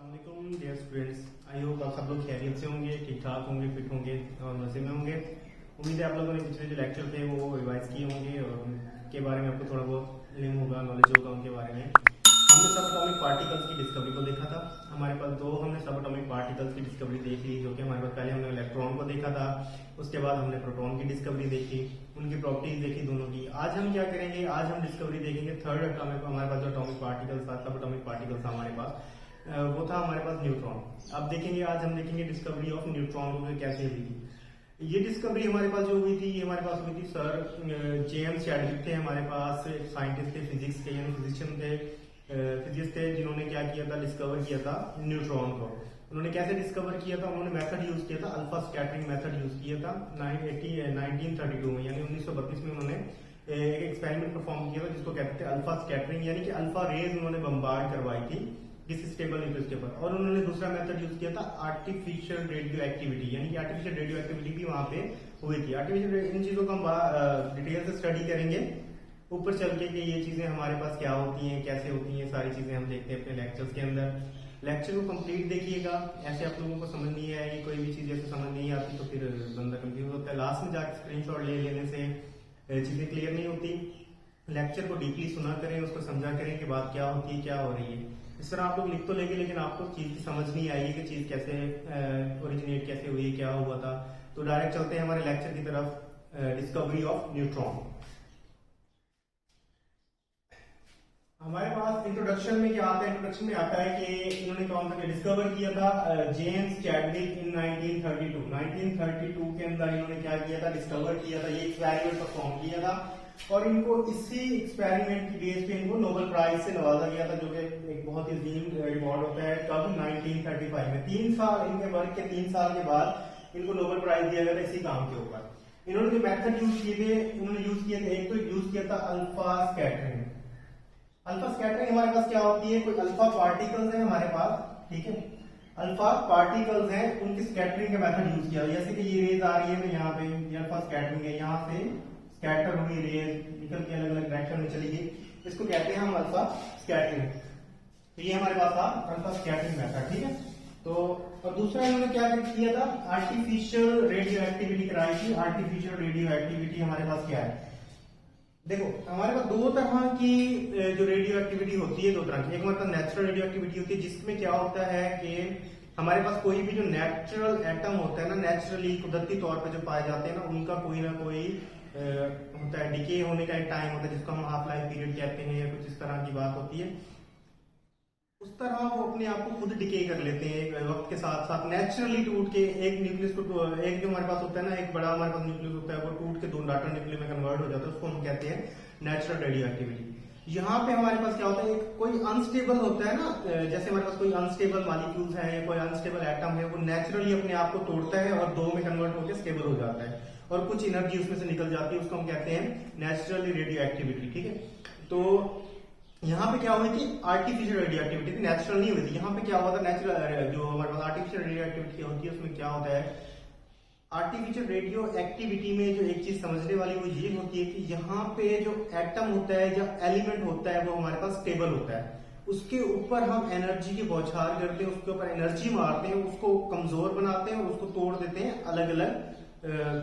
अस्सलामुअलैकुम dear students. I hope आप सब लोग खैरियत से होंगे, ठीक ठाक होंगे, फिट होंगे और मजे में होंगे। उम्मीद है आप लोगों ने पिछले जो लेक्चर थे वो रिवाइज किए होंगे और उनके बारे में आपको थोड़ा बहुत इल्म होगा, नॉलेज होगा उनके बारे में। हमने सब एटॉमिक पार्टिकल्स की डिस्कवरी को देखा था। हमारे पास हमने सब एटॉमिक पार्टिकल्स की डिस्कवरी देख ली, जो कि हमारे पास पहले हमने इलेक्ट्रॉन को देखा था, उसके बाद हमने प्रोटॉन की डिस्कवरी देखी, उनकी प्रॉपर्टीज देखी दोनों की। आज हम क्या करेंगे, आज हम डिस्कवरी देखेंगे थर्ड एटॉमिक। हमारे पास जो एटॉमिक पार्टिकल्स था, सब एटॉमिक पार्टिकल्स था हमारे पास, वो था हमारे पास न्यूट्रॉन। अब देखेंगे, आज हम देखेंगे डिस्कवरी ऑफ न्यूट्रॉन को कैसे हुई थी। ये डिस्कवरी हमारे पास जो हुई थी, ये हमारे पास हुई थी सर जेम्स चैडविक थे हमारे पास, साइंटिस्ट थे, फिजिक्स के यानी फिजिशियन थे, फिजिक्स थे, जिन्होंने क्या किया था, डिस्कवर किया था न्यूट्रॉन को। उन्होंने कैसे डिस्कवर किया था, उन्होंने मेथड यूज किया था, अल्फा स्कैटरिंग मेथड यूज किया था 1932 में, यानी 1932 में उन्होंने एक एक्सपेरिमेंट परफॉर्म किया था जिसको कहते थे अल्फा स्कैटरिंग, यानी कि अल्फा रेज उन्होंने बम्बार्ड करवाई थी किसी स्टेबल न्यूक्लियस के ऊपर। और उन्होंने दूसरा मेथड यूज किया था आर्टिफिशियल रेडियो एक्टिविटी, यानी कि आर्टिफिशियल रेडियो एक्टिविटी भी वहां पे हुई थी। आर्टिफिशियल, इन चीजों को हम डिटेल से स्टडी करेंगे ऊपर चल के कि ये चीजें हमारे पास क्या होती हैं, कैसे होती हैं, सारी चीजें हम देखते हैं अपने लेक्चर्स के अंदर। लेक्चर को कंप्लीट देखिएगा, ऐसे आप लोगों को समझ नहीं आएगी, कोई भी चीज ऐसे समझ नहीं आती तो फिर बंदा कंफ्यूज होता है। लास्ट में जाकर स्क्रीनशॉट ले लेने से चीजें क्लियर नहीं होती। लेक्चर को डीपली सुना करें, उसको समझा करें कि बात क्या होती है, क्या हो रही है। इस तरह आप लोग लिख तो लेंगे लेकिन आपको चीज की समझ नहीं आएगी कि चीज कैसे ओरिजिनेट कैसे हुई, क्या हुआ था। तो डायरेक्ट चलते हैं हमारे लेक्चर की तरफ, डिस्कवरी ऑफ न्यूट्रॉन। हमारे पास इंट्रोडक्शन में क्या आता है, इंट्रोडक्शन में आता है कि इन्होंने कौन सा डिस्कवर किया था, जेम्स चैडविक इन 1932। 1932 के अंदर इन्होंने क्या किया था, डिस्कवर किया था, ये एक्सपेरिमेंट परफॉर्म किया था और इनको इसी एक्सपेरिमेंट की बेस पे इनको नोबेल प्राइज से नवाजा गया था, जो कि एक बहुत ही अजीम रिवॉर्ड होता है। कब, 1935 में, 3 साल इनके वर्क के 3 साल के बाद इनको नोबेल प्राइज दिया गया था इसी काम के ऊपर। इन्होंने जो मेथड यूज किए थे, इन्होंने यूज किए थे, एक तो यूज किया था अल्फा स्कैटरिंग। अल्फा स्कैटरिंग हमारे पास क्या होती है, कोई अल्फा पार्टिकल्स है हमारे पास, ठीक है, अल्फा पार्टिकल्स हैं, उनकी स्कैटरिंग का मेथड यूज किया। जैसे कि ये रेज आ रही है ना, यहाँ पे ये अल्फा स्कैटरिंग है, यहाँ से स्कैटर हुई रेज निकल के अलग अलग डायरेक्शन में चली गई, इसको कहते हैं हम अल्फा स्कैटरिंग। तो ये हमारे पास था अल्फा स्कैटरिंग मेथड, ठीक है। तो और दूसरा इन्होंने क्या किया था, आर्टिफिशियल रेडियो एक्टिविटी कराई थी। आर्टिफिशियल रेडियो एक्टिविटी हमारे पास क्या है, देखो हमारे पास दो तरह की जो रेडियो एक्टिविटी होती है, दो तरह की। एक हमारे पास नेचुरल रेडियो एक्टिविटी होती है, जिसमें क्या होता है कि हमारे पास कोई भी जो नेचुरल एटम होता है ना, नेचुरली कुदरती तौर पे जो पाए जाते हैं ना, उनका कोई ना कोई होता है, डिके होने का एक टाइम होता है जिसको हम हाफ लाइफ पीरियड कहते हैं, या कुछ इस तरह की बात होती है। उस तरह वो अपने आप को खुद डिके कर लेते हैं वक्त के साथ साथ, नेचुरली टूट के एक न्यूक्लियस को, एक जो हमारे पास होता है ना, एक बड़ा हमारे पास न्यूक्लियस होता है, वो टूट के 2 डाटा न्यूक्लियस में कन्वर्ट हो जाता है, उसको हम कहते हैं नेचुरल रेडियो एक्टिविटी। यहाँ पे हमारे पास क्या होता है, कोई अनस्टेबल होता है ना, जैसे हमारे पास कोई अनस्टेबल मॉलिक्यूल्स है या कोई अनस्टेबल एटम है, वो नेचुरली अपने आप को तोड़ता है और 2 में कन्वर्ट होकर स्टेबल हो जाता है और कुछ एनर्जी उसमें से निकल जाती है, उसको हम कहते हैं नेचुरली रेडियो एक्टिविटी, ठीक है। तो यहाँ पे क्या हुई थी, आर्टिफिशियल रेडियो एक्टिविटी थी, नेचुरल नहीं हुई थी। यहाँ पे क्या हुआ था, नेचुरल जो हमारे पास आर्टिफिशियल रेडियो एक्टिविटी होती है, उसमें क्या होता है, आर्टिफिशियल रेडियो एक्टिविटी में जो एक चीज समझने वाली वो ये होती है कि यहाँ पे जो एटम होता है, जो एलिमेंट होता है, वो हमारे पास स्टेबल होता है, उसके ऊपर हम एनर्जी की बौछार करते हैं, उसके ऊपर एनर्जी मारते हैं, उसको कमजोर बनाते हैं और उसको तोड़ देते हैं अलग अलग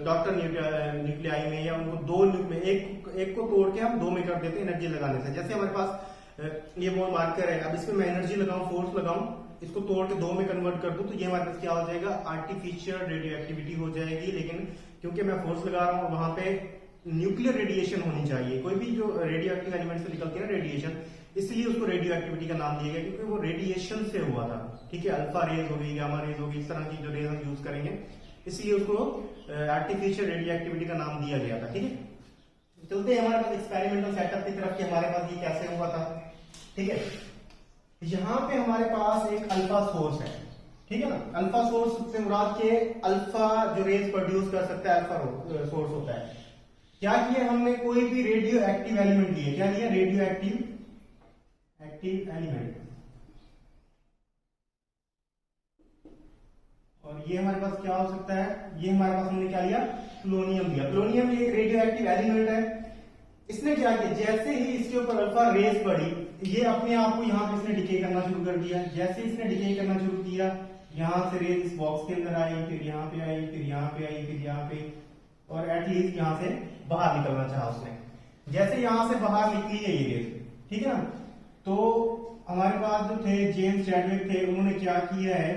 डॉक्टर न्यूक्लियाई में, या उनको 2 में एक को तोड़ के हम 2 में कर देते हैं एनर्जी लगाने से। जैसे हमारे पास ये वो मार्कर है, अब इसमें मैं एनर्जी लगाऊं, फोर्स लगाऊं, इसको तोड़ के 2 में कन्वर्ट कर दूं, तो ये हमारे पास क्या हो जाएगा, आर्टिफिशियल रेडियो एक्टिविटी हो जाएगी। लेकिन क्योंकि मैं फोर्स लगा रहा हूं, वहां पे न्यूक्लियर रेडिएशन होनी चाहिए, कोई भी जो रेडियो एक्टिव एलिमेंट से निकलती है ना रेडिएशन, इसलिए उसको रेडियो एक्टिविटी का नाम दिया गया, क्योंकि वो रेडिएशन से हुआ था, ठीक है। अल्फा रेज हो गई, गामा रेज हो गई, इस तरह की जो रेज हम यूज करेंगे, इसलिए उसको आर्टिफिशियल रेडियो एक्टिविटी का नाम दिया गया था, ठीक है। चलते हैं हमारे पास एक्सपेरिमेंटल सेटअप की तरफ कि हमारे पास ये कैसे हुआ था, ठीक है। यहाँ पे हमारे पास एक अल्फा सोर्स है, ठीक है ना। अल्फा सोर्स से मुराद के अल्फा जो रेज प्रोड्यूस कर सकता है, अल्फा सोर्स होता है। क्या किया हमने, कोई भी रेडियो एक्टिव एलिमेंट लिए, क्या लिया, रेडियो एक्टिव एलिमेंट, और ये हमारे पास क्या हो सकता है, ये हमारे पास हमने क्या लिया, प्लोनियम लिया। प्लोनियम एक रेडियो एक्टिव एलिमेंट है, इसने क्या किया, जैसे ही इसके ऊपर अल्फा रेज पड़ी, ये अपने आप को यहाँ पे इसने डिके करना शुरू कर दिया। जैसे इसने डिके करना शुरू किया, यहाँ से रेज इस बॉक्स के अंदर आई, फिर यहाँ पे आई, फिर यहाँ पे आई, फिर यहाँ पे, और एटलीस्ट यहाँ से बाहर निकलना चाहा उसने। जैसे यहाँ से बाहर निकली है ये रेज, ठीक है ना, तो हमारे पास जो थे जेम्स चैडविक थे, उन्होंने क्या किया है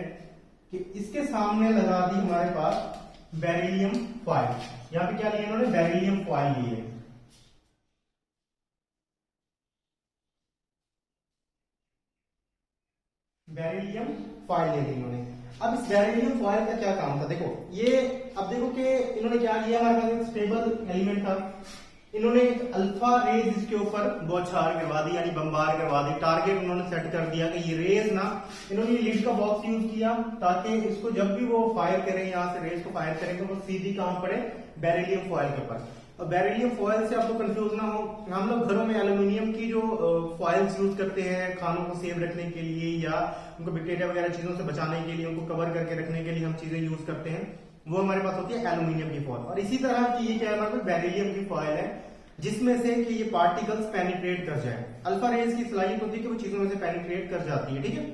कि इसके सामने लगा दी हमारे पास बेरिलियम फॉइल। यहाँ पे क्या लिया इन्होंने, बेरिलियम फॉइल ली है। बेरिलियम फॉइल ले ली इन्होंने। अब इस बेरिलियम फॉइल का क्या काम था, देखो ये, अब देखो कि इन्होंने क्या किया, हमारे पास एक स्टेबल एलिमेंट था, इन्होंने एक अल्फा रेज इसके ऊपर बौछार करवा दी, यानी बम्बार करवा दी। टारगेट उन्होंने सेट कर दिया कि ये रेज ना, इन्होंने लिड का बॉक्स यूज किया ताकि इसको जब भी वो फायर करें, यहाँ से रेज को फायर करें तो वो सीधी कहां पड़े, बेरिलियम फॉइल के ऊपर। और बेरिलियम फॉइल से आपको कंफ्यूज ना हो, हम लोग घरों में एल्यूमिनियम की जो फॉइल्स यूज करते हैं खानों को सेव रखने के लिए या उनको बैक्टीरिया वगैरह चीजों से बचाने के लिए, उनको कवर करके रखने के लिए हम चीजें यूज करते हैं, वो हमारे पास होती है एल्यूमिनियम की फॉइल। और इसी तरह की ये क्या है, हमारे पास बेरिलियम की फॉइल है, जिसमें से कि ये पार्टिकल्स पेनिट्रेट कर जाए। अल्फा रेज की सलाहियत होती है कि वो चीजों में से पेनिट्रेट कर जाती है, ठीक है।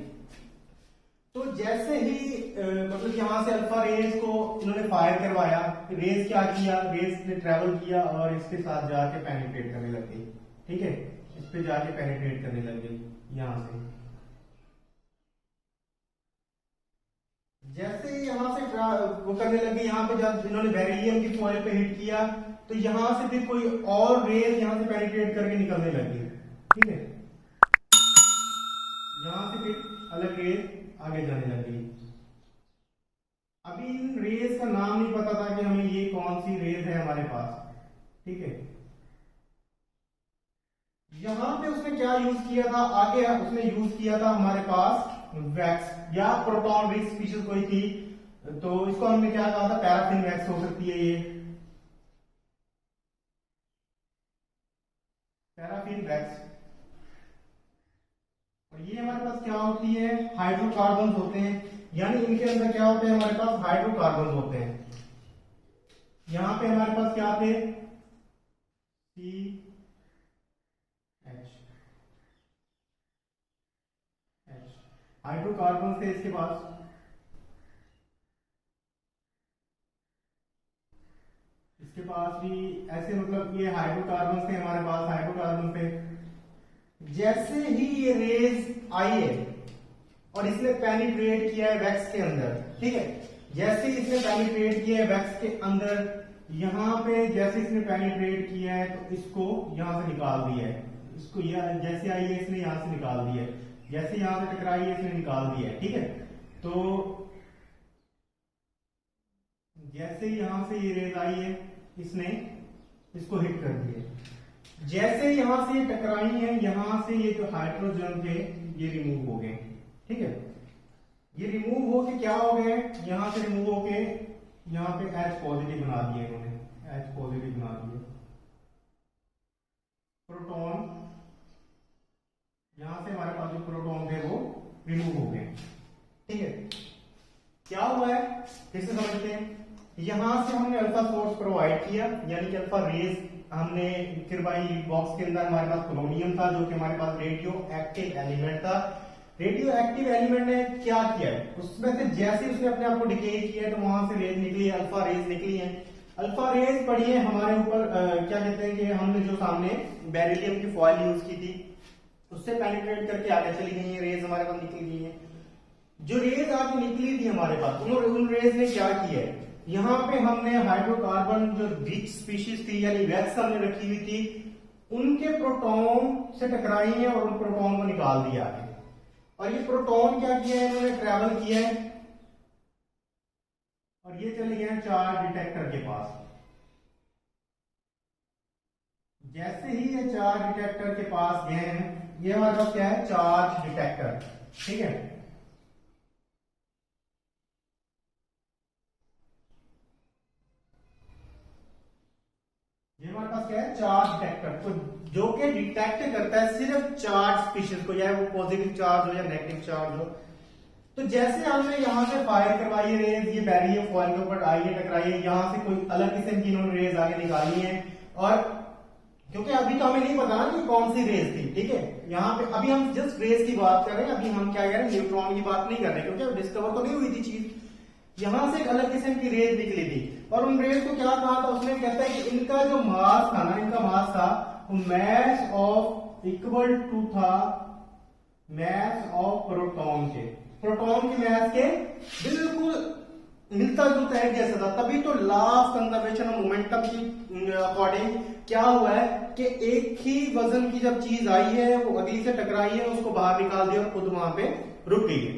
तो जैसे ही मतलब यहां से अल्फा रेज को इन्होंने फायर करवाया, रेज क्या किया, रेज ने ट्रेवल किया और इसके साथ जाके पेनिट्रेट करने लग गई, ठीक है, इस पे जाके पेनिट्रेट करने लग गई यहां से। जैसे ही यहां से वो करने लगे, यहाँ पे जब इन्होंने बेरिलियम की फॉइल पे हिट किया तो यहां से भी कोई और रेज यहां से पेनिट्रेट करके निकलने लगी, ठीक है, यहां से फिर अलग रेज आगे जाने लगी। अभी इन रेज का नाम नहीं पता था कि हमें ये कौन सी रेज है हमारे पास, ठीक है। यहां पे उसने क्या यूज किया था, आगे उसने यूज किया था हमारे पास वैक्स या प्रोटॉन रिच स्पीशीज कोई थी, तो इसको हमने क्या कहा था, पैराफिन वैक्स हो सकती है ये, पैराफिन वैक्स। और ये हमारे पास क्या होती है, हाइड्रोकार्बन होते हैं, यानी इनके अंदर क्या होते हैं, हमारे पास हाइड्रोकार्बन होते हैं। यहां पे हमारे पास क्या थे, CH, हाइड्रोकार्बन थे इसके पास। इसके पास भी ऐसे, मतलब ये हाइड्रोकार्बन थे हमारे पास, हाइड्रोकार्बन थे। जैसे ही ये रेज आई है और इसने पेनिट्रेट किया है वैक्स के अंदर, ठीक है, जैसे इसने पेनिट्रेट किया है वैक्स के अंदर, यहां पे जैसे इसने पेनिट्रेट किया है तो इसको यहां से निकाल दिया है, इसको जैसे आई है इसने यहां से निकाल दिया है, जैसे यहां से टकराई है इसने निकाल दिया है, ठीक है। तो जैसे यहां से ये रेज आई है, इसने इसको हिट कर दिया, जैसे यहां से ये टकराई है, यहां से ये जो हाइड्रोजन थे ये रिमूव हो गए, ठीक है। ये रिमूव होके क्या हो गए, यहां से रिमूव होके यहां पे H पॉजिटिव बना दिए इन्होंने, H पॉजिटिव बना दिए। प्रोटॉन, यहां से हमारे पास जो प्रोटॉन थे वो रिमूव हो गए, ठीक है। क्या हुआ है फिर से समझते हैं, यहां से हमने अल्फा सोर्स प्रोवाइड किया, यानी कि अल्फा रेज हमने करवाई। बॉक्स के अंदर हमारे पास पोलोनियम था जो कि हमारे पास रेडियो एक्टिव एलिमेंट था। रेडियो एक्टिव एलिमेंट ने क्या किया, उसमें से जैसे उसने अपने आप को डिके किया तो वहां से रेज निकली, अल्फा रेज निकली है। अल्फा रेज पड़ी है हमारे ऊपर, क्या कहते हैं कि हमने जो सामने बेरिलियम की फॉइल यूज की थी उससे पेनिट्रेट करके आगे चली गई है, रेज हमारे पास निकल गई है। जो रेज आगे निकली थी हमारे पास, उन रेज ने क्या किया है, यहाँ पे हमने हाइड्रोकार्बन जो रिच स्पीशीज थी यानी वैक्स हमने रखी हुई थी, उनके प्रोटॉन से टकराई है और उन प्रोटॉन को निकाल दिया आगे। और ये प्रोटॉन क्या किया है, इन्होंने ट्रैवल किया है और ये चले गए चार्ज डिटेक्टर के पास। जैसे ही ये चार्ज डिटेक्टर के पास गए हैं, ये हमारे पास क्या है, चार्ज डिटेक्टर, ठीक है। ये हमारे पास क्या है, चार्ज डिटेक्टर, तो जो कि डिटेक्ट करता है सिर्फ चार्ज स्पीशीज को, चाहे वो पॉजिटिव चार्ज हो या नेगेटिव चार्ज हो। तो जैसे हमने यहां से फायर करवाई है रेज, ये बेरिलियम फॉइल के ऊपर आई है, टकराई है, यहां से कोई अलग किस्म की इन्होंने रेज आगे निकाली है और क्योंकि अभी तो हमें नहीं पता ना कि कौन सी रेस थी, ठीक है। यहाँ पे अभी हम जस्ट रेस की बात कर रहे हैं, अभी हम क्या कह रहे हैं, न्यूट्रॉन की बात नहीं कर रहे, क्योंकि डिस्कवर तो नहीं हुई थी चीज। यहाँ से एक अलग किस्म की रेस निकली थी, और उन रेस को क्या कहा था, उसने कहता है कि इनका जो मास था ना, इनका मास था वो मैस ऑफ इक्वल टू था मैस ऑफ प्रोटॉन के, प्रोटॉन की मैस के बिल्कुल मिलता जुलता एक जैसा था। तभी तो law of conservation of momentum की अकॉर्डिंग क्या हुआ है कि एक ही वजन की जब चीज आई है वो अगली से टकराई है, उसको बाहर निकाल दिया और खुद वहां पे रुक गई है।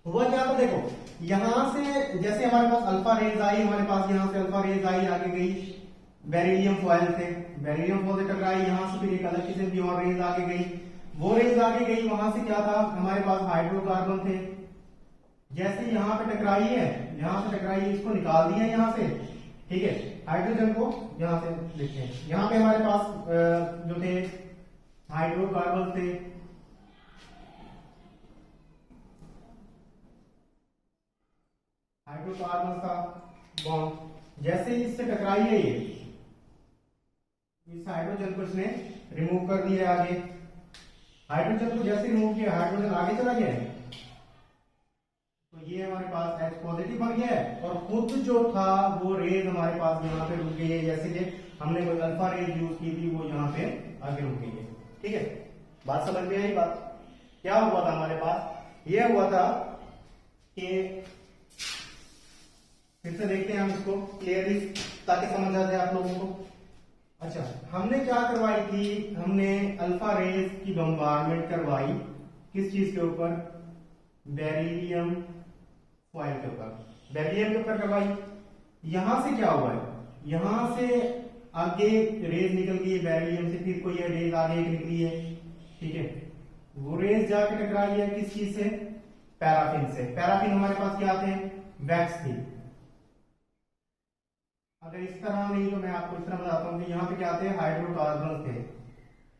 हुआ क्या था, देखो यहां से जैसे हमारे पास अल्फा रेज आई, हमारे पास यहां से अल्फा रेज आई, आगे गई बेरिलियम फॉयल से, बेरिलियम फॉयल से टकराई, यहां से फिर एक अलग किस्म की और रेज आगे गई, वो रेज आगे गई, वहां से क्या था, हमारे पास हाइड्रोकार्बन थे, जैसे यहां पे टकराई है, यहां से टकराई है, इसको निकाल दिया यहां से, ठीक है। हाइड्रोजन को यहां से लिखते हैं, यहां पे हमारे पास जो थे हाइड्रोकार्बन थे, हाइड्रोकार्बन का बॉन्ड जैसे इससे टकराई है, ये इस हाइड्रोजन को इसने रिमूव कर दिया आगे, हाइड्रोजन को जैसे रिमूव किया हाइड्रोजन आगे चला गया, तो ये हमारे पास H पॉजिटिव बन गया है, और खुद जो था वो रेज हमारे पास यहाँ पे रुक गई है, जैसे कि हमने कोई अल्फा रेज यूज की थी वो यहाँ पे आगे रुक गई है, ठीक है। बात समझ में आई? बात क्या हुआ था हमारे पास, ये हुआ था कि फिर से देखते हैं हम इसको क्लियरली ताकि समझ आ जाए आप लोगों को। अच्छा, हमने क्या करवाई थी, हमने अल्फा रेज की बम्बारमेंट करवाई किस चीज के ऊपर, बेरिलियम फॉयल के ऊपर, बेरिलियम के ऊपर करवाई। यहां से क्या हुआ है, यहां से आगे रेज निकल गई है बेरिलियम से, फिर कोई रेज आगे एक निकली है, ठीक है। वो रेज जाके टकराई है किस चीज से, पैराफिन से। पैराफिन हमारे पास क्या थे, वैक्स थी। अगर इस तरह नहीं तो मैं आपको इस तरह बताता हूं कि यहाँ पे क्या थे, हाइड्रोकार्बन थे,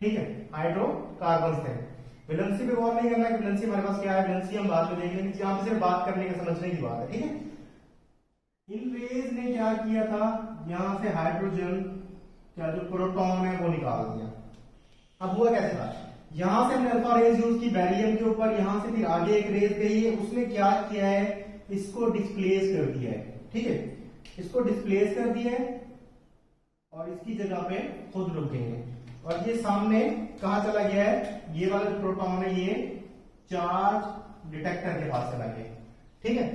ठीक है, हाइड्रोकार्बन थे। वैलेंसी पे गौर नहीं करना कि वैलेंसी हमारे पास क्या है, वैलेंसी हम बाद में देख लेंगे, यहाँ पे सिर्फ बात करने का समझने की बात है, ठीक है। इन रेज ने क्या किया था, यहां से हाइड्रोजन क्या जो प्रोटॉन है वो निकाल दिया। अब हुआ कैसे था, यहां से हमने अल्फा रेज यूज की बेरिलियम के ऊपर, यहां से फिर आगे एक रेज गई है, उसने क्या किया है, इसको डिस्प्लेस कर दिया है, ठीक है, इसको डिस्प्लेस कर दिया है और इसकी जगह पे खुद रुक गई है, और ये सामने कहां चला गया है, ये वाला जो प्रोटॉन है ये चार्ज डिटेक्टर के पास चला गया, ठीक है।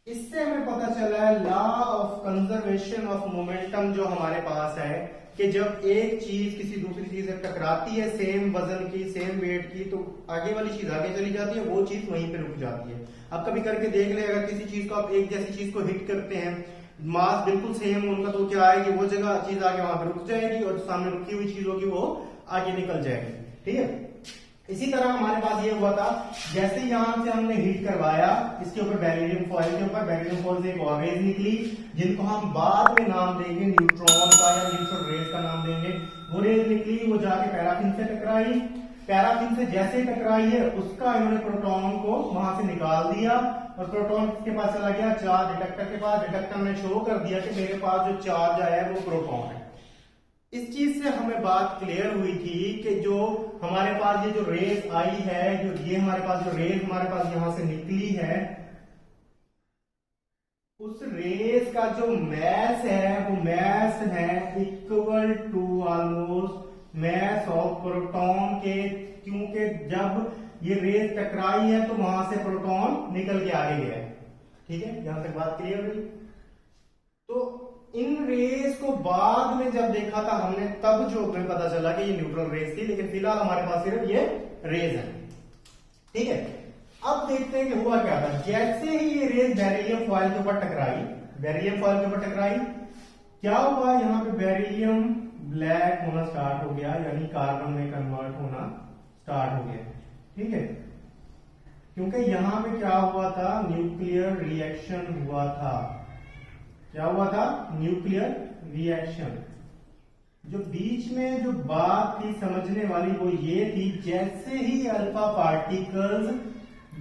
इससे हमें पता चला है law of conservation of momentum जो हमारे पास है, कि जब एक चीज किसी दूसरी चीज से टकराती है सेम वजन की, सेम वेट की, तो आगे वाली चीज आगे चली जाती है, वो चीज वहीं पे रुक जाती है। अब कभी करके देख ले, अगर किसी चीज को आप एक जैसी चीज को हिट करते हैं, मास बिल्कुल सेम उनका, तो क्या आएगी, वो जगह चीज आगे वहां पे रुक जाएगी और सामने रुकी हुई चीज होगी वो आगे निकल जाएगी, ठीक है। इसी तरह हमारे पास ये हुआ था, जैसे यहां से हमने हीट करवाया इसके ऊपर बेरिलियम फॉयल के ऊपर, बेरिलियम फॉयल से एक और रेज निकली जिनको हम बाद में नाम देंगे न्यूट्रॉन का या न्यूट्रॉन रेज का नाम देंगे। वो रेज निकली, वो जाके पैराफिन से टकराई, पैराफिन से जैसे टकराई है उसका इन्होंने प्रोटॉन को वहां से निकाल दिया, और प्रोटॉन के पास चला गया चार्ज डिटेक्टर के पास। डिटेक्टर ने शो कर दिया कि मेरे पास जो चार्ज आया है वो प्रोटॉन है। इस चीज से हमें बात क्लियर हुई थी कि जो हमारे पास ये जो रेज आई है, जो ये हमारे पास जो रेज हमारे पास यहां से निकली है, उस रेज का जो मैस है वो मैस है equal to almost mass of proton के, क्योंकि जब ये रेज टकराई है तो वहां से प्रोटॉन निकल के आगे गया है, ठीक है। यहां तक बात क्लियर हुई। तो इन रेज को बाद में जब देखा था हमने, तब जो हमें पता चला कि ये न्यूट्रल रेज थी, लेकिन फिलहाल हमारे पास सिर्फ ये रेज है, ठीक है। अब देखते हैं कि हुआ क्या था। जैसे ही ये रेज बेरिलियम फॉयल के ऊपर टकराई, बेरिलियम फॉयल के ऊपर टकराई, क्या हुआ, यहाँ पे बेरिलियम ब्लैक होना स्टार्ट हो गया, यानी कार्बन में कन्वर्ट होना स्टार्ट हो गया, ठीक है। क्योंकि यहां पे क्या हुआ था, न्यूक्लियर रिएक्शन हुआ था। क्या हुआ था, न्यूक्लियर रिएक्शन। जो बीच में जो बात थी समझने वाली वो ये थी, जैसे ही अल्फा पार्टिकल्स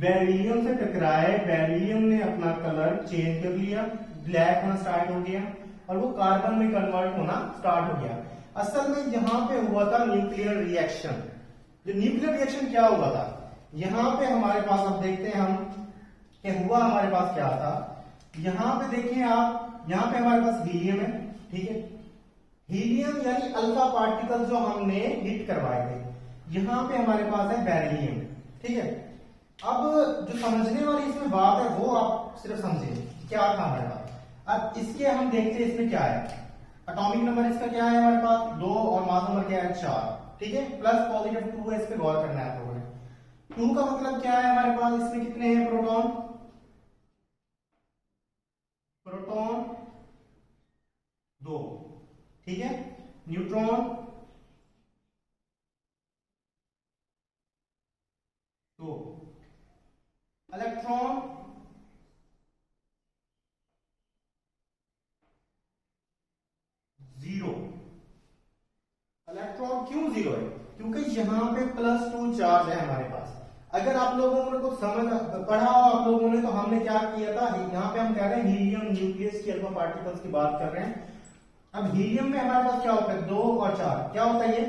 बेरिलियम से टकराए, बेरिलियम ने अपना कलर चेंज कर लिया, ब्लैक होना स्टार्ट हो गया और वो कार्बन में कन्वर्ट होना स्टार्ट हो गया। असल में यहाँ पे हुआ था न्यूक्लियर रिएक्शन। जो न्यूक्लियर रिएक्शन क्या हुआ था, यहाँ पे हमारे पास, अब देखते हैं हम कि हुआ हमारे पास क्या था। यहाँ पे देखिए आप, यहाँ पे हमारे पास हीलियम है, ठीक है। हीलियम यानी अल्फा पार्टिकल जो हमने हिट करवाए थे, यहाँ पे हमारे पास है बेरिलियम, ठीक है। अब जो समझने वाली इसमें बात है वो आप सिर्फ समझे क्या था हमारे पास। अब इसके हम देखते हैं इसमें क्या है। एटॉमिक नंबर इसका क्या है हमारे पास 2 और मास नंबर क्या है 4, ठीक है। प्लस पॉजिटिव 2 है, इस पे गौर करना है आप लोगों ने। 2 का मतलब क्या है हमारे पास, इसमें कितने हैं प्रोटॉन, प्रोटॉन 2, ठीक है। Neutron 2, electron 0। इलेक्ट्रॉन क्यों 0 है, क्योंकि यहां पे +2 चार्ज है हमारे पास। अगर आप लोगों ने कुछ समझ पढ़ा हो आप लोगों ने, तो हमने क्या किया था, यहाँ पे हम कह रहे हैं हीलियम न्यूक्लियस की अल्फा पार्टिकल्स की बात कर रहे हैं। अब हीलियम में हमारे पास क्या होता है 2 और 4, क्या होता है ये,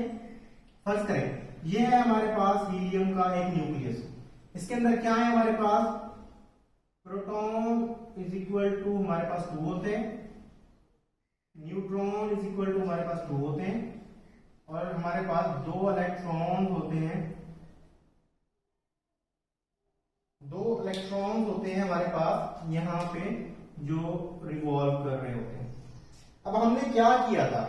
फर्ज करें ये है हमारे पास हीलियम का एक न्यूक्लियस, इसके अंदर क्या है हमारे पास, प्रोटॉन इज इक्वल टू हमारे पास 2 होते हैं, न्यूट्रॉन इज इक्वल टू हमारे पास 2 होते हैं, और हमारे पास 2 इलेक्ट्रॉन होते हैं, 2 इलेक्ट्रॉन्स होते हैं हमारे पास यहाँ पे जो रिवॉल्व कर रहे होते हैं। अब हमने क्या किया था,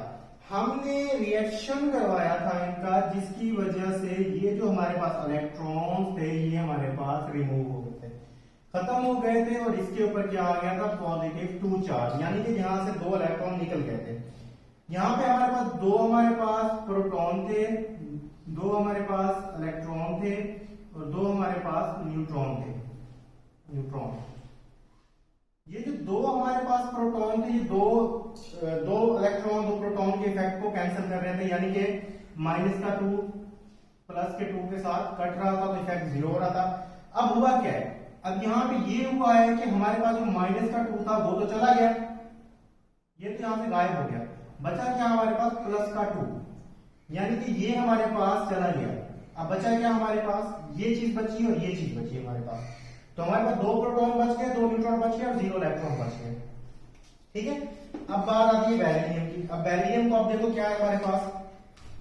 हमने रिएक्शन करवाया था इनका, जिसकी वजह से ये जो हमारे पास इलेक्ट्रॉन्स थे ये हमारे पास रिमूव हो गए थे, खत्म हो गए थे, और इसके ऊपर क्या आ गया था +2 चार्ज, यानी कि यहां से 2 इलेक्ट्रॉन निकल गए थे। यहाँ पे हमारे पास 2 हमारे पास प्रोटॉन थे, 2 हमारे पास इलेक्ट्रॉन थे, और 2 हमारे पास न्यूट्रॉन थे, न्यूट्रॉन। ये जो 2 हमारे पास प्रोटॉन थे, ये दो इलेक्ट्रॉन 2 प्रोटॉन के इफेक्ट को कैंसिल कर रहे थे, यानी कि -2 +2 के साथ कट रहा था, तो इफेक्ट 0 हो रहा था। अब हुआ क्या है, अब यहाँ पे ये हुआ है कि हमारे पास जो -2 था वो तो चला गया, ये तो यहां से गायब हो गया, बचा क्या हमारे पास +2, यानी कि ये हमारे पास चला गया। अब बचा क्या हमारे पास, ये चीज बची और ये चीज बची हमारे पास, तो हमारे पास 2 प्रोटॉन बच गए, 2 न्यूट्रॉन बच गए और 0 इलेक्ट्रॉन बच गए, ठीक है। अब बात आती है बेरिलियम की। अब बेरिलियम को आप देखो क्या है हमारे पास,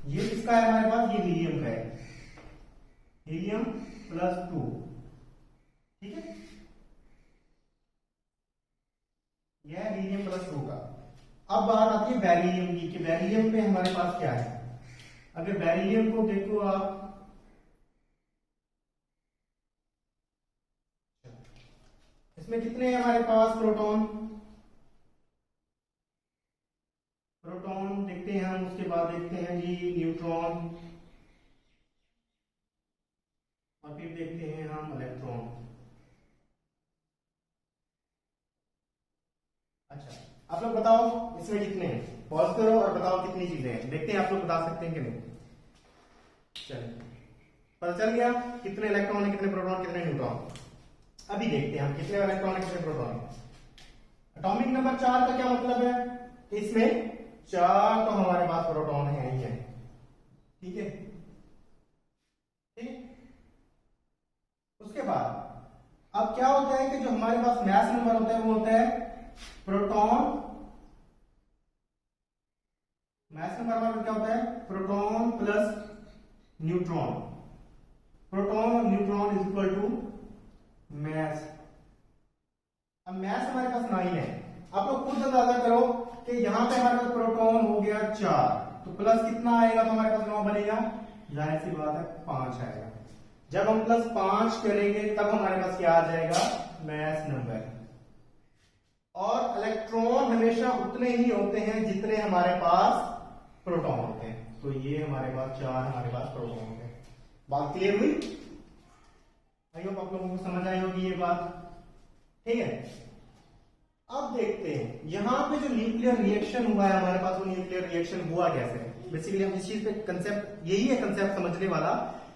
ये किसका है हमारे पास, ये हीलियम का है, हीलियम +2, ठीक है, यह हीलियम +2 का। अब बात आती है बेरिलियम की, कि बेरिलियम में हमारे पास क्या है। अगर बेरिलियम को देखो आप, इसमें कितने हैं हमारे पास प्रोटॉन, प्रोटॉन देखते हैं हम, उसके बाद देखते हैं जी न्यूट्रॉन, और फिर देखते हैं हम इलेक्ट्रॉन। अच्छा आप लोग बताओ इसमें कितने हैं, पॉज करो और बताओ कितनी चीजें हैं, देखते हैं आप लोग बता सकते हैं कि नहीं। चलिए पता चल गया कितने इलेक्ट्रॉन है, कितने प्रोटॉन, कितने न्यूट्रॉन। अभी देखते हैं हम कितने इलेक्ट्रॉन है, कितने प्रोटॉन है। एटॉमिक नंबर 4 का क्या मतलब है, इसमें 4 तो हमारे पास प्रोटॉन है ही है, ठीक है, ठीक। उसके बाद अब क्या होता है कि जो हमारे पास मैस नंबर होता है वो होता है प्रोटॉन, मैस नंबर हमारा क्या होता है, प्रोटॉन प्लस न्यूट्रॉन, प्रोटॉन और neutron is equal to mass. अब मैस हमारे पास 9 है, आप लोग खुद अंदाजा करो कि यहां पे हमारे पास प्रोटॉन हो गया 4, तो प्लस कितना आएगा, तो हमारे पास 9 बनेगा, जाहिर सी बात है 5 आएगा। जब हम +5 करेंगे तब हमारे पास क्या आ जाएगा, मैस नंबर। और इलेक्ट्रॉन हमेशा उतने ही होते हैं जितने हमारे पास प्रोटॉन होते हैं, तो ये हमारे पास 4 हमारे पास प्रोटॉन होते हैं। बात क्लियर हुई, आई होप आप लोगों को समझ आई होगी ये बात, ठीक है। अब देखते हैं यहां पे जो न्यूक्लियर रिएक्शन हुआ है हमारे पास, वो न्यूक्लियर रिएक्शन हुआ कैसे। बेसिकली हम इस चीज पे कंसेप्ट, यही है कंसेप्ट समझने वाला,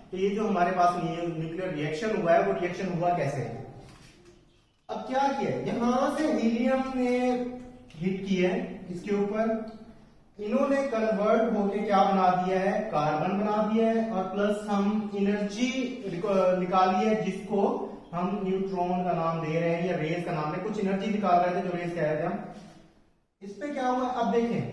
कि ये जो हमारे पास न्यूक्लियर रिएक्शन हुआ है वो रिएक्शन हुआ कैसे है। अब क्या किया, यहां से हीलियम ने हिट किया है इसके ऊपर, इन्होंने कन्वर्ट होके क्या बना दिया है, कार्बन बना दिया है, और प्लस हम एनर्जी निकाली है जिसको हम न्यूट्रॉन का नाम दे रहे हैं या रेस का नाम है, कुछ एनर्जी निकाल रहे थे जो रेस कह रहे थे हम। इस पे क्या हुआ अब देखें,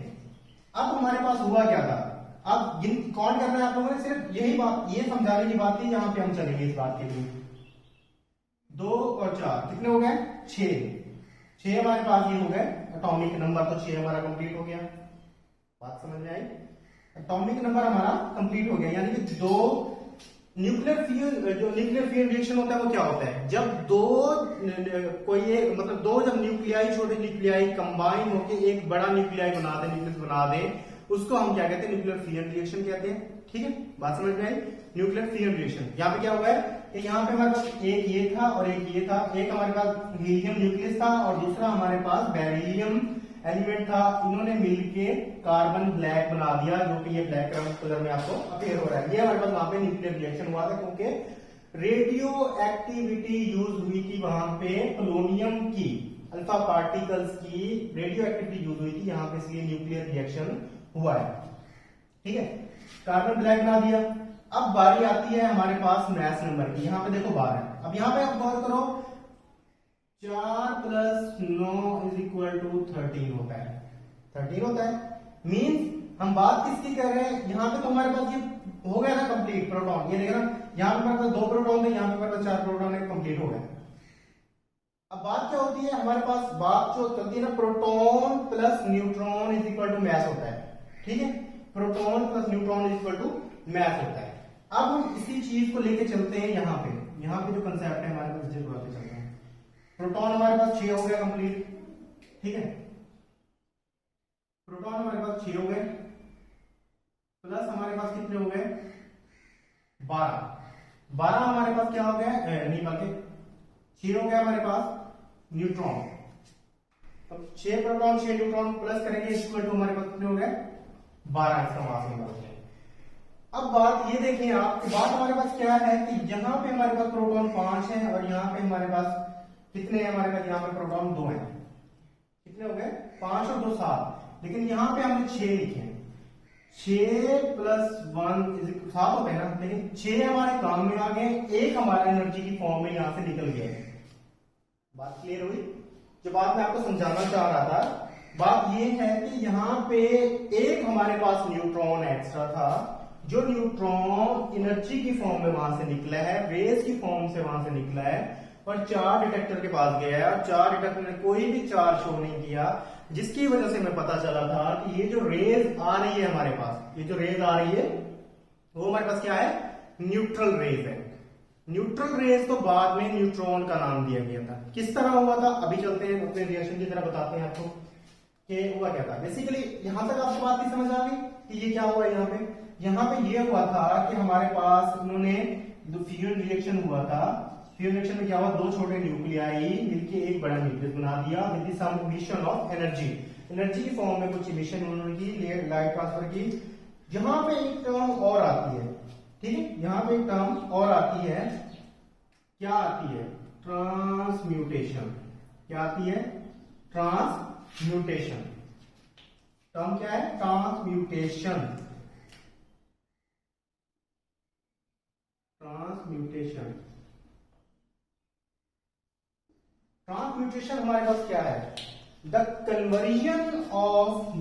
अब हमारे पास हुआ क्या था, अब कौन करना है आप लोगों ने, सिर्फ यही बात ये समझाने की बात थी, यहां पे हम चलेंगे इस बात के लिए। 2 और 4 कितने हो गए, 6 हमारे पास ये हो गए एटॉमिक नंबर, तो 6 हमारा कंप्लीट हो गया। बात समझ में आई, एटॉमिक नंबर हमारा कंप्लीट हो गया, यानी कि 2 न्यूक्लियर फ्यूजन, जो न्यूक्लियर फ्यूजन रिएक्शन होता है वो क्या होता है, जब दो कोई एक मतलब दो जब न्यूक्लियाई, छोटे न्यूक्लियाई कंबाइन होके एक बड़ा न्यूक्लियाई बना दे, न्यूक्लियस बना दे, उसको हम क्या कहते हैं, न्यूक्लियर फ्यूजन रिएक्शन कहते हैं। ठीक है, बात समझ में आई, न्यूक्लियर फ्यूजन रिएक्शन। यहाँ पे क्या हुआ है कि यहाँ पे हमारे पास एक ये था और एक ये था, एक हमारे पास हीलियम न्यूक्लियस था और दूसरा हमारे पास बेरिलियम एलिमेंट था, इन्होंने मिलके कार्बन ब्लैक बना दिया, जो कि ये ब्लैक कलर में आपको अपेयर हो रहा है। ये हमारे पास वहां पे न्यूक्लियर रिएक्शन हुआ था, क्योंकि रेडियो एक्टिविटी यूज हुई थी वहां पे, पोलोनियम की अल्फा पार्टिकल्स की रेडियो एक्टिविटी यूज हुई थी यहाँ पे, इसलिए न्यूक्लियर रिएक्शन हुआ है। ठीक है, कार्बन ब्लैक बना दिया। अब बारी आती है हमारे पास मैस नंबर की, यहाँ पे देखो 12। अब यहाँ पे आप गौर करो, 4 + 9 = 13 होता है, 13 होता है। मीन्स हम बात किसकी कर रहे हैं, यहाँ पे तो हमारे पास ये हो गया ना कंप्लीट प्रोटॉन, ये देखना यहाँ पे हमारे पास 2 प्रोटॉन थे, यहाँ पे हमारे पास 4 प्रोटॉन है, कंप्लीट हो गया। अब बात क्या होती है, हमारे पास बात जो चलती है ना, प्रोटॉन प्लस न्यूट्रॉन = मैस होता है। ठीक है, प्रोटॉन प्लस न्यूट्रॉन = मैस होता है। अब हम इसी चीज को लेके चलते हैं यहाँ पे जो कंसेप्ट है हमारे पास, जिस बात पे चलते हैं। प्रोटॉन हमारे पास 6 हो गया कंप्लीट। ठीक है, प्रोटॉन हमारे पास 6 हो गए, प्लस हमारे पास कितने हो गए, 12 हमारे पास क्या हो गया, नहीं बल्कि 6 हो गया हमारे पास न्यूट्रॉन। अब 6 प्रोटॉन 6 न्यूट्रॉन प्लस करेंगे इक्वल टू हमारे पास कितने हो गए, 12, इसका मास नंबर हो गया। अब बात ये देखिए आप, बात हमारे पास क्या है कि यहाँ पे हमारे पास प्रोटॉन 5 है और यहाँ पे हमारे पास कितने हैं, हमारे पास यहाँ पे प्रोटॉन 2 हैं। कितने हो गए, 5 और 2 7, लेकिन यहाँ पे हमने 6 लिखे हैं। 6 + 1 7 होते हैं ना, लेकिन 6 हमारे काम में आ गए, एक हमारा एनर्जी की फॉर्म में यहाँ से निकल गया है। बात क्लियर हुई, जो बात मैं आपको समझाना चाह रहा था, बात ये है कि यहाँ पे एक हमारे पास न्यूट्रॉन एक्स्ट्रा था, जो न्यूट्रॉन एनर्जी की फॉर्म में वहां से निकला है, रेस की फॉर्म से वहां से निकला है, और 4 डिटेक्टर के पास गया है, और 4 डिटेक्टर ने कोई भी चार्ज शो नहीं किया, जिसकी वजह से हमें पता चला था कि ये जो रेज आ रही है हमारे पास, ये जो रेज आ रही है वो हमारे पास क्या है, न्यूट्रल रेज है। न्यूट्रल रेज को बाद में न्यूट्रॉन का नाम दिया गया था। किस तरह हुआ था, अभी चलते हैं अपने रिएक्शन की तरह, बताते हैं आपको कि हुआ क्या था। बेसिकली यहां तक आपको बात नहीं समझ आ गई कि ये क्या हुआ, यहाँ पे ये हुआ था कि हमारे पास इन्होंने जो फ्यूजन रिएक्शन हुआ था, फ्यूजन रिएक्शन में क्या हुआ, 2 छोटे न्यूक्लियाई मिलके एक बड़ा न्यूक्लियस बना दिया with some emission of energy, energy की फॉर्म में कुछ इमिशन उन्होंने की, लाइट ट्रांसफर की। यहां पे एक टर्म और आती है, ठीक है, यहां पे एक टर्म और आती है, क्या आती है, ट्रांसम्यूटेशन। क्या आती है, ट्रांसम्यूटेशन। टर्म क्या है, ट्रांसम्यूटेशन। ट्रांसम्यूटेशन, ट्रांसम्यूटेशन हमारे पास क्या है, the conversion of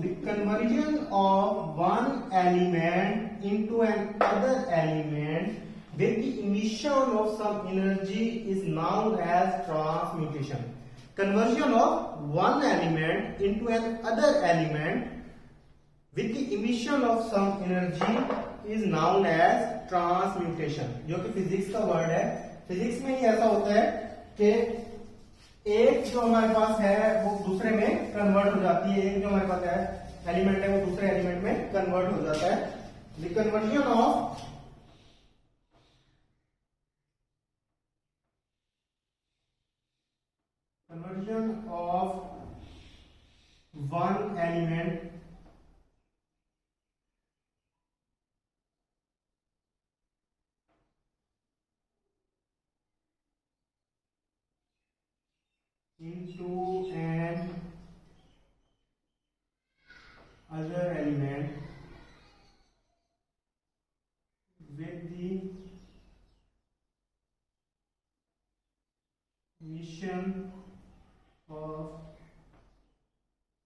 one element into another element with the emission of some energy is known as transmutation. Conversion of one element into an other element with the emission of some energy is known as transmutation. जो कि physics का word है। Physics में ही ऐसा होता है कि एक जो हमारे पास है वो दूसरे में कन्वर्ट हो जाती है, एक जो हमारे पास है एलिमेंट है वो दूसरे एलिमेंट में कन्वर्ट हो जाता है। The conversion of one element into an other element emission of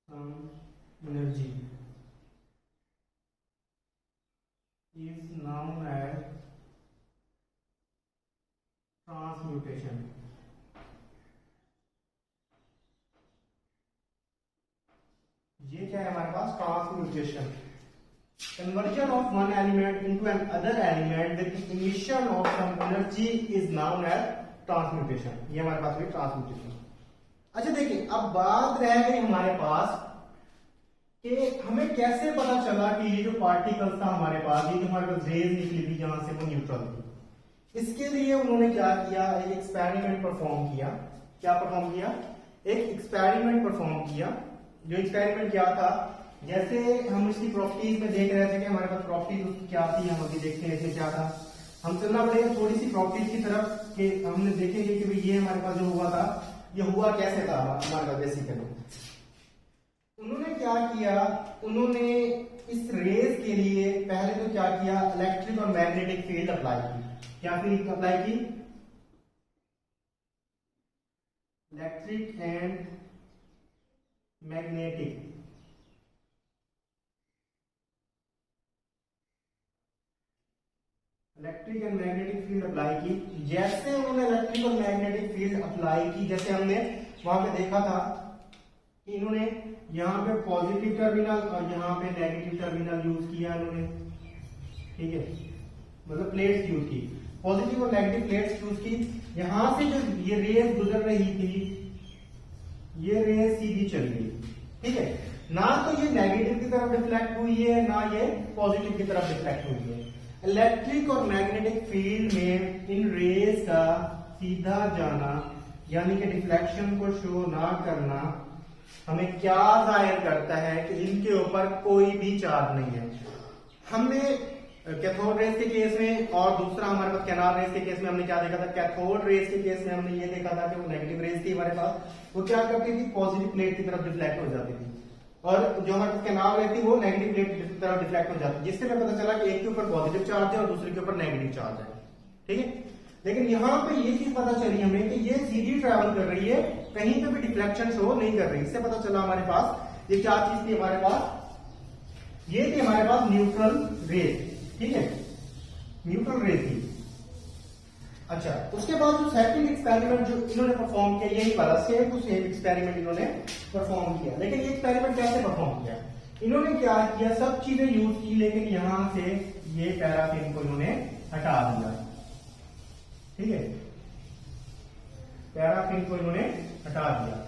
some energy is known as transmutation. ये क्या है हमारे पास? Transmutation, conversion of one element into an other element with emission of some energy is known as transmutation. ये हमारे पास हुई transmutation. अच्छा देखिए, अब बात रह गई हमारे पास कि हमें कैसे पता चला कि ये जो पार्टिकल्स था हमारे पास, ये जो हमारे पास रेज निकली थी जहां से वो न्यूट्रल थी। इसके लिए उन्होंने क्या किया? एक एक्सपेरिमेंट परफॉर्म किया। क्या परफॉर्म किया? एक एक्सपेरिमेंट परफॉर्म किया। जो एक्सपेरिमेंट क्या था, जैसे हम इसकी प्रॉपर्टीज में देख रहे थे कि हमारे पास प्रॉपर्टीज उसकी क्या थी, हम अभी देखते हैं क्या था। हम चलना पड़ेगा थोड़ी सी प्रॉपर्टीज की तरफ कि हमने देखेंगे कि भाई ये हमारे पास जो हुआ था ये हुआ कैसे था हमारे पास। बेसिकली उन्होंने क्या किया, उन्होंने इस रेस के लिए पहले तो क्या किया, इलेक्ट्रिक और मैग्नेटिक फील्ड अप्लाई की। क्या फील्ड अप्लाई की? Electric and magnetic. Electric and magnetic field apply की। जैसे उन्होंने इलेक्ट्रिक और मैग्नेटिक फील्ड अप्लाई की, जैसे हमने वहां पे देखा था कि इन्होंने यहाँ पे पॉजिटिव टर्मिनल और यहाँ पे नेगेटिव टर्मिनल यूज किया इन्होंने, ठीक है, मतलब प्लेट्स यूज की, पॉजिटिव और नेगेटिव प्लेट्स यूज की। यहां से जो ये रेस गुजर रही थी, ये रेस सीधी चली गई, ठीक है, ना तो ये नेगेटिव की तरफ रिफ्लेक्ट हुई है ना ये पॉजिटिव की तरफ रिफ्लेक्ट हुई है। इलेक्ट्रिक और मैग्नेटिक फील्ड में इन रेस का सीधा जाना यानी कि डिफ्लेक्शन को शो ना करना हमें क्या जाहिर करता है कि इनके ऊपर कोई भी चार्ज नहीं है। हमने कैथोड रेस के केस में और दूसरा हमारे पास कैनाल रेस के केस में हमने क्या देखा था? कैथोड रेस के केस में हमने ये देखा था कि वो नेगेटिव रेस थी हमारे पास, वो क्या करती थी? पॉजिटिव प्लेट की तरफ डिफ्लेक्ट हो जाती थी, और जो हमारे कैनाल रेस थी वो नेगेटिव प्लेट की तरफ डिफ्लेक्ट हो जाती है, जिससे हमें पता चला कि एक के ऊपर पॉजिटिव चार्ज है और दूसरे के ऊपर नेगेटिव चार्ज है, ठीक है। लेकिन यहाँ पे ये चीज पता चली हमें कि ये सीधी ट्रैवल कर रही है, कहीं पे भी डिफ्लेक्शन शो नहीं कर रही। इससे पता चला हमारे पास ये क्या चीज थी हमारे पास, ये थी हमारे पास न्यूट्रल रेस, ठीक है, न्यूट्रल रेस थी। अच्छा, उसके बाद जो सेकंड एक्सपेरिमेंट जो इन्होंने परफॉर्म किया, यही वाला सेम टू सेम एक्सपेरिमेंट इन्होंने परफॉर्म किया। लेकिन ये एक्सपेरिमेंट कैसे परफॉर्म किया? इन्होंने क्या किया, सब चीजें यूज की, लेकिन यहां से ये पैराफिन को इन्होंने हटा दिया, ठीक है, पैराफिन को इन्होंने हटा दिया।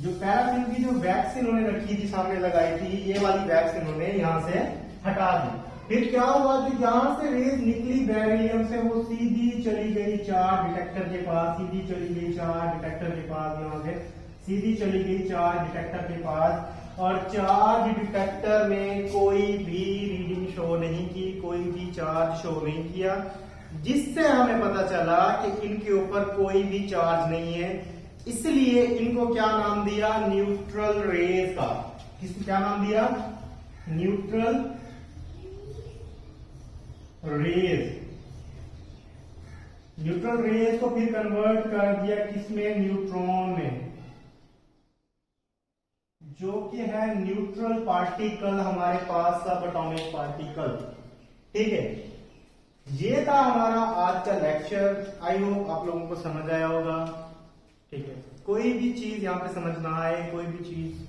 जो पैराफिन की जो वैक्स इन्होंने रखी थी, सामने लगाई थी, ये वाली वैक्स इन्होंने यहां से हटा दी। फिर क्या हुआ कि जहां से रेस निकली बेरिलियम से वो सीधी चली गई चार्ज डिटेक्टर के पास, सीधी चली गई चार्ज डिटेक्टर के पास, यहां से सीधी चली गई चार्ज डिटेक्टर के पास, और चार्ज डिटेक्टर में कोई भी रीडिंग शो नहीं की, कोई भी चार्ज शो नहीं किया, जिससे हमें पता चला कि इनके ऊपर कोई भी चार्ज नहीं है। इसलिए इनको क्या नाम दिया? न्यूट्रल रेस का। किसको क्या नाम दिया? Neutral race. न्यूट्रल रेस को फिर कन्वर्ट कर दिया किसमें? न्यूट्रॉन में, जो कि है न्यूट्रल पार्टिकल, हमारे पास सब एटॉमिक पार्टिकल, ठीक है। ये था हमारा आज का लेक्चर। आई होप आप लोगों को समझ आया होगा, ठीक है। कोई भी चीज यहाँ पे समझ ना आए, कोई भी चीज,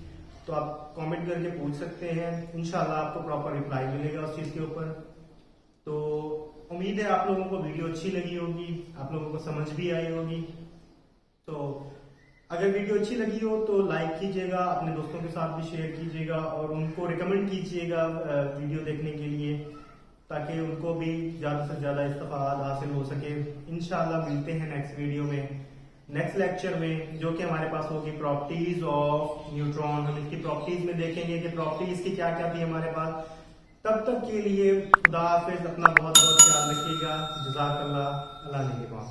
तो आप कमेंट करके पूछ सकते हैं, इंशाल्लाह आपको प्रॉपर रिप्लाई मिलेगा उस चीज के ऊपर। तो उम्मीद है आप लोगों को वीडियो अच्छी लगी होगी, आप लोगों को समझ भी आई होगी। तो अगर वीडियो अच्छी लगी हो तो लाइक कीजिएगा, अपने दोस्तों के साथ भी शेयर कीजिएगा और उनको रिकमेंड कीजिएगा वीडियो देखने के लिए, ताकि उनको भी ज्यादा से ज्यादा इस्तेफाद हासिल हो सके। इंशाल्लाह मिलते हैं नेक्स्ट वीडियो में, नेक्स्ट लेक्चर में, जो कि हमारे पास होगी प्रॉपर्टीज ऑफ न्यूट्रॉन। हम इसकी प्रॉपर्टीज में देखेंगे कि प्रॉपर्टीज की क्या क्या थी हमारे पास। तब तक के लिए खुदा हाफिज, अपना बहुत बहुत ख्याल रखिएगा। जज़ाकल्लाह, अल्लाह निगहबान।